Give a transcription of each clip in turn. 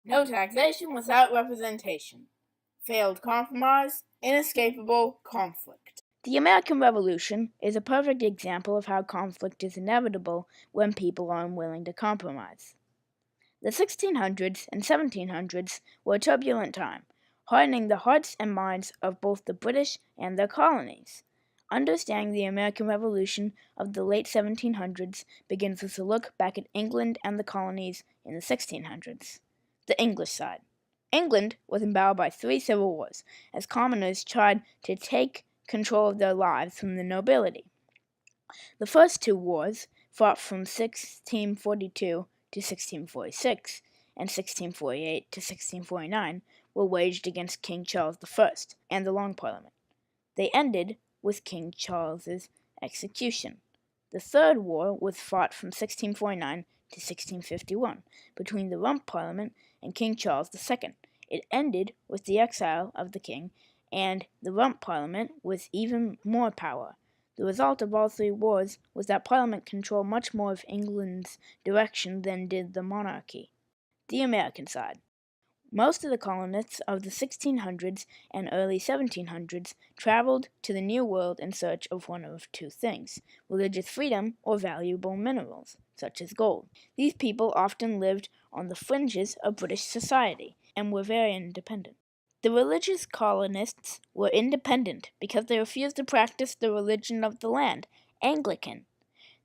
No taxation without representation. Failed compromise, inescapable conflict. The American Revolution is a perfect example of how conflict is inevitable when people are unwilling to compromise. The 1600s and 1700s were a turbulent time, hardening the hearts and minds of both the British and their colonies. Understanding the American Revolution of the late 1700s begins with a look back at England and the colonies in the 1600s. The English side. England was embroiled by 3 civil wars, as commoners tried to take control of their lives from the nobility. The first 2 wars, fought from 1642 to 1646 and 1648 to 1649, were waged against King Charles I and the Long Parliament. They ended with King Charles's execution. The Third War was fought from 1649 to 1651 between the Rump Parliament and King Charles II. It ended with the exile of the king and the Rump Parliament with even more power. The result of all 3 wars was that Parliament controlled much more of England's direction than did the monarchy. The American side. Most of the colonists of the 1600s and early 1700s traveled to the New World in search of one of 2 things: religious freedom or valuable minerals, such as gold. These people often lived on the fringes of British society and were very independent. The religious colonists were independent because they refused to practice the religion of the land, Anglican.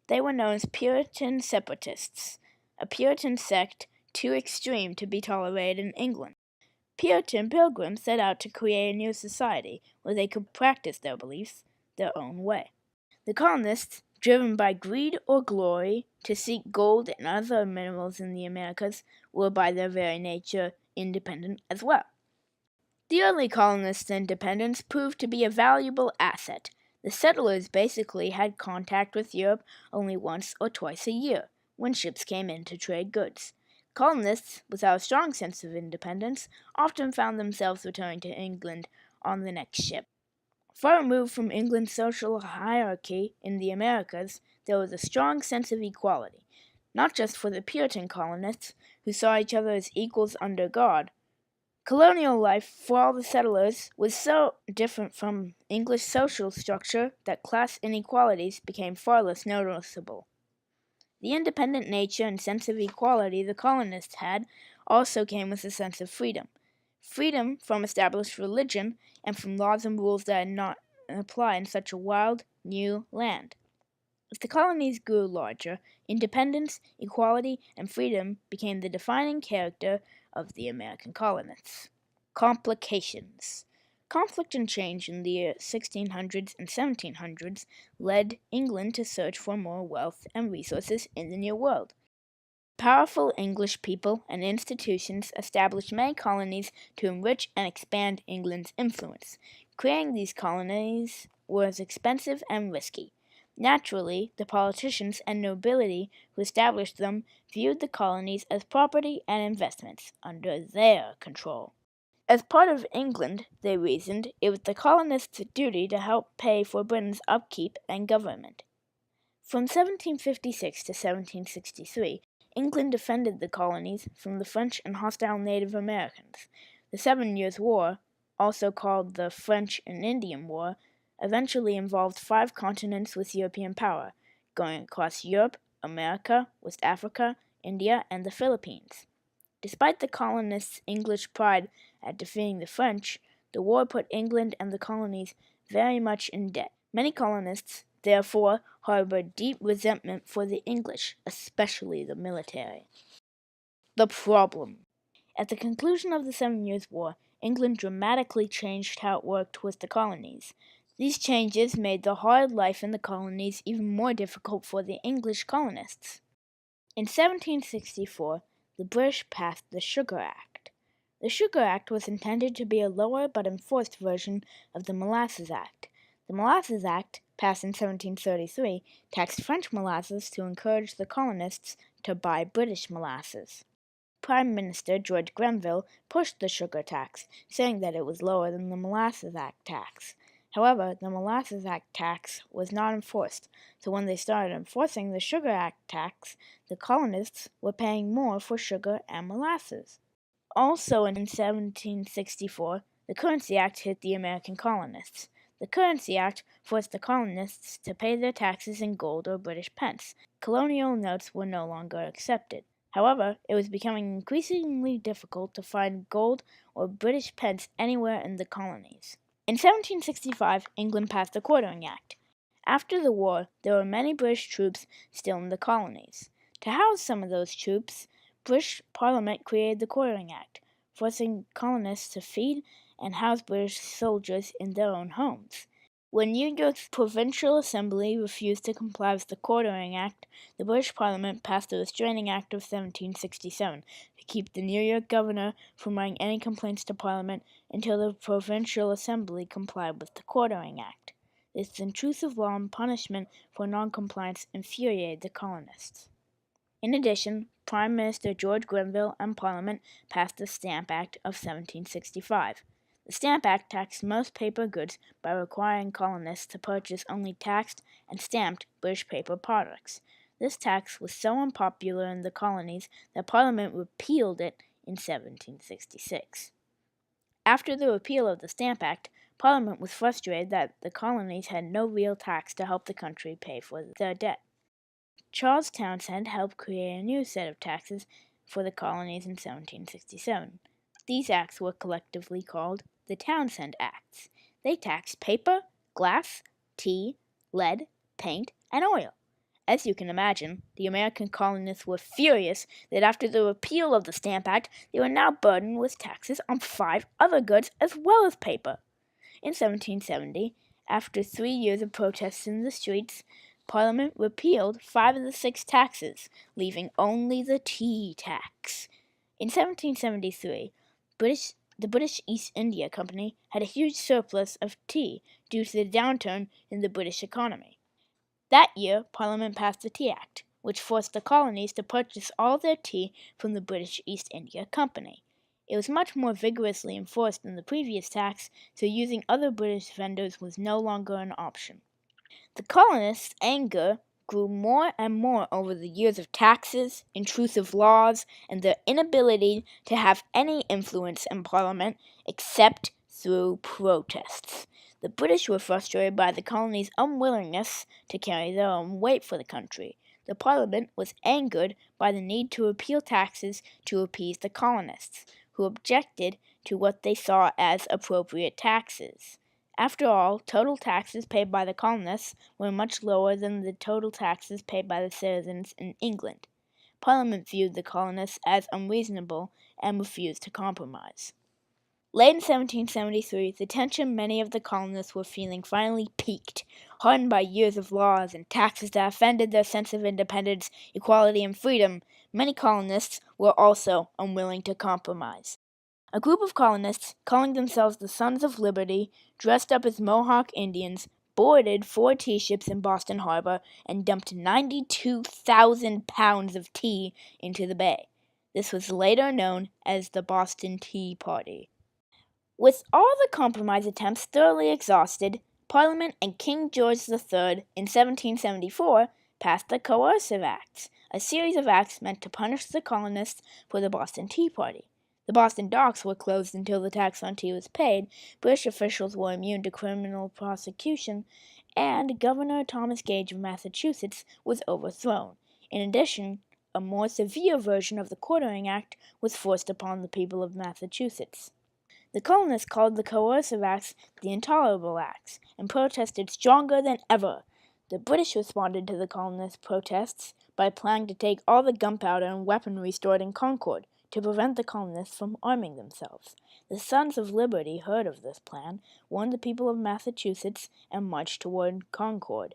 They were known as Puritan separatists, a Puritan sect too extreme to be tolerated in England. Puritan pilgrims set out to create a new society where they could practice their beliefs their own way. The colonists, driven by greed or glory to seek gold and other minerals in the Americas, were by their very nature independent as well. The early colonists' independence proved to be a valuable asset. The settlers basically had contact with Europe only once or twice a year, when ships came in to trade goods. Colonists, without a strong sense of independence, often found themselves returning to England on the next ship. Far removed from England's social hierarchy in the Americas, there was a strong sense of equality, not just for the Puritan colonists, who saw each other as equals under God. Colonial life for all the settlers was so different from English social structure that class inequalities became far less noticeable. The independent nature and sense of equality the colonists had also came with a sense of freedom. Freedom from established religion and from laws and rules that did not apply in such a wild, new land. As the colonies grew larger, independence, equality, and freedom became the defining character of the American colonists. Complications. Conflict and change in the 1600s and 1700s led England to search for more wealth and resources in the New World. Powerful English people and institutions established many colonies to enrich and expand England's influence. Creating these colonies was expensive and risky. Naturally, the politicians and nobility who established them viewed the colonies as property and investments under their control. As part of England, they reasoned, it was the colonists' duty to help pay for Britain's upkeep and government. From 1756 to 1763, England defended the colonies from the French and hostile Native Americans. The 7 Years' War, also called the French and Indian War, eventually involved 5 continents with European power, going across Europe, America, West Africa, India, and the Philippines. Despite the colonists' English pride at defeating the French, the war put England and the colonies very much in debt. Many colonists, therefore, harbored deep resentment for the English, especially the military. The problem. At the conclusion of the 7 Years' War, England dramatically changed how it worked with the colonies. These changes made the hard life in the colonies even more difficult for the English colonists. In 1764, the British passed the Sugar Act. The Sugar Act was intended to be a lower but enforced version of the Molasses Act. The Molasses Act, passed in 1733, taxed French molasses to encourage the colonists to buy British molasses. Prime Minister George Grenville pushed the sugar tax, saying that it was lower than the Molasses Act tax. However, the Molasses Act tax was not enforced, so when they started enforcing the Sugar Act tax, the colonists were paying more for sugar and molasses. Also in 1764, the Currency Act hit the American colonists. The Currency Act forced the colonists to pay their taxes in gold or British pence. Colonial notes were no longer accepted. However, it was becoming increasingly difficult to find gold or British pence anywhere in the colonies. In 1765, England passed the Quartering Act. After the war, there were many British troops still in the colonies. To house some of those troops, British Parliament created the Quartering Act, forcing colonists to feed and house British soldiers in their own homes. When New York's Provincial Assembly refused to comply with the Quartering Act, the British Parliament passed the Restraining Act of 1767 to keep the New York governor from writing any complaints to Parliament until the Provincial Assembly complied with the Quartering Act. This intrusive law and punishment for noncompliance infuriated the colonists. In addition, Prime Minister George Grenville and Parliament passed the Stamp Act of 1765. The Stamp Act taxed most paper goods by requiring colonists to purchase only taxed and stamped British paper products. This tax was so unpopular in the colonies that Parliament repealed it in 1766. After the repeal of the Stamp Act, Parliament was frustrated that the colonies had no real tax to help the country pay for their debt. Charles Townshend helped create a new set of taxes for the colonies in 1767. These acts were collectively called the Townshend Acts. They taxed paper, glass, tea, lead, paint, and oil. As you can imagine, the American colonists were furious that after the repeal of the Stamp Act, they were now burdened with taxes on 5 other goods as well as paper. In 1770, after 3 years of protests in the streets, Parliament repealed 5 of the 6 taxes, leaving only the tea tax. In 1773, the British East India Company had a huge surplus of tea due to the downturn in the British economy. That year, Parliament passed the Tea Act, which forced the colonies to purchase all their tea from the British East India Company. It was much more vigorously enforced than the previous tax, so using other British vendors was no longer an option. The colonists' anger grew more and more over the years of taxes, intrusive laws, and their inability to have any influence in Parliament except through protests. The British were frustrated by the colonies' unwillingness to carry their own weight for the country. The Parliament was angered by the need to repeal taxes to appease the colonists, who objected to what they saw as appropriate taxes. After all, total taxes paid by the colonists were much lower than the total taxes paid by the citizens in England. Parliament viewed the colonists as unreasonable and refused to compromise. Late in 1773, the tension many of the colonists were feeling finally peaked. Hardened by years of laws and taxes that offended their sense of independence, equality, and freedom, many colonists were also unwilling to compromise. A group of colonists, calling themselves the Sons of Liberty, dressed up as Mohawk Indians, boarded 4 tea ships in Boston Harbor and dumped 92,000 pounds of tea into the bay. This was later known as the Boston Tea Party. With all the compromise attempts thoroughly exhausted, Parliament and King George III in 1774 passed the Coercive Acts, a series of acts meant to punish the colonists for the Boston Tea Party. The Boston docks were closed until the tax on tea was paid, British officials were immune to criminal prosecution, and Governor Thomas Gage of Massachusetts was overthrown. In addition, a more severe version of the Quartering Act was forced upon the people of Massachusetts. The colonists called the Coercive Acts the Intolerable Acts and protested stronger than ever. The British responded to the colonists' protests by planning to take all the gunpowder and weaponry stored in Concord to prevent the colonists from arming themselves. The Sons of Liberty heard of this plan, warned the people of Massachusetts, and marched toward Concord.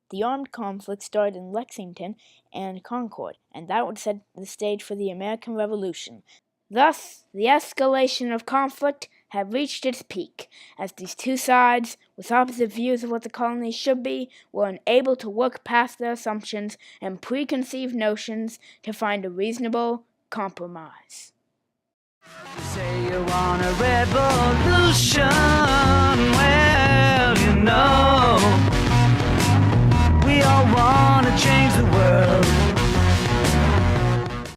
The armed conflict started in Lexington and Concord, and that would set the stage for the American Revolution. Thus, the escalation of conflict had reached its peak, as these two sides, with opposite views of what the colonies should be, were unable to work past their assumptions and preconceived notions to find a reasonable compromise. You say you want a revolution, well, you know, we all want to change the world.